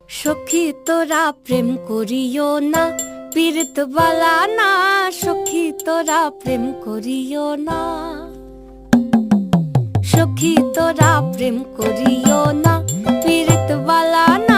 সখী তোরা প্রেম করিও না, পীড়িত বালা না। সখী তোরা প্রেম করিও না, সখী তোরা প্রেম করিও না, পীড়িত বালা না।